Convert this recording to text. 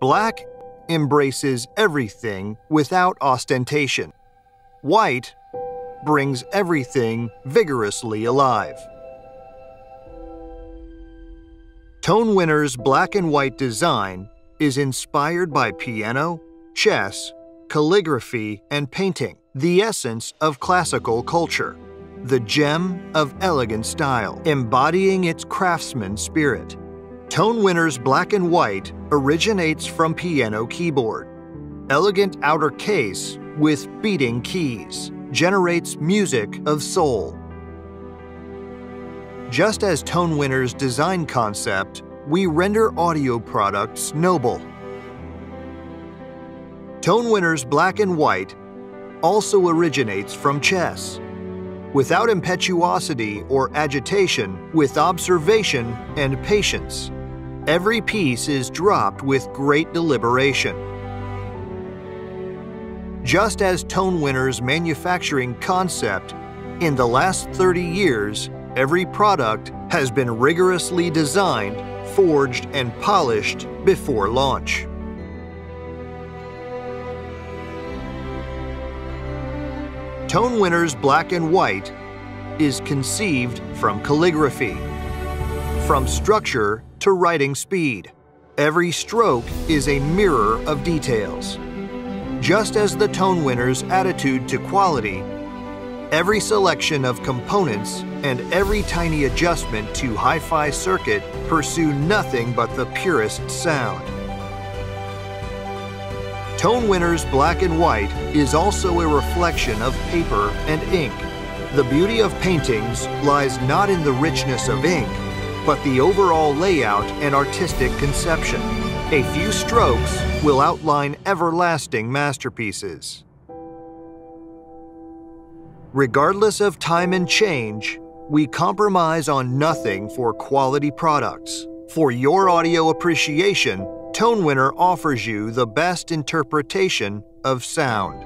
Black embraces everything without ostentation. White brings everything vigorously alive. Tonewinner's black and white design is inspired by piano, chess, calligraphy, and painting, the essence of classical culture, the gem of elegant style, embodying its craftsman spirit. Tonewinner's black and white originates from piano keyboard. Elegant outer case with beating keys generates music of soul. Just as Tonewinner's design concept, we render audio products noble. Tonewinner's black and white also originates from chess. Without impetuosity or agitation, with observation and patience, every piece is dropped with great deliberation. Just as Tonewinner's manufacturing concept, in the last 30 years, every product has been rigorously designed, forged, and polished before launch. Tonewinner's black and white is conceived from calligraphy, from structure to writing speed. Every stroke is a mirror of details. Just as the Tonewinner's attitude to quality, every selection of components and every tiny adjustment to hi-fi circuit pursue nothing but the purest sound. Tonewinner's black and white is also a reflection of paper and ink. The beauty of paintings lies not in the richness of ink, but the overall layout and artistic conception. A few strokes will outline everlasting masterpieces. Regardless of time and change, we compromise on nothing for quality products. For your audio appreciation, Tonewinner offers you the best interpretation of sound.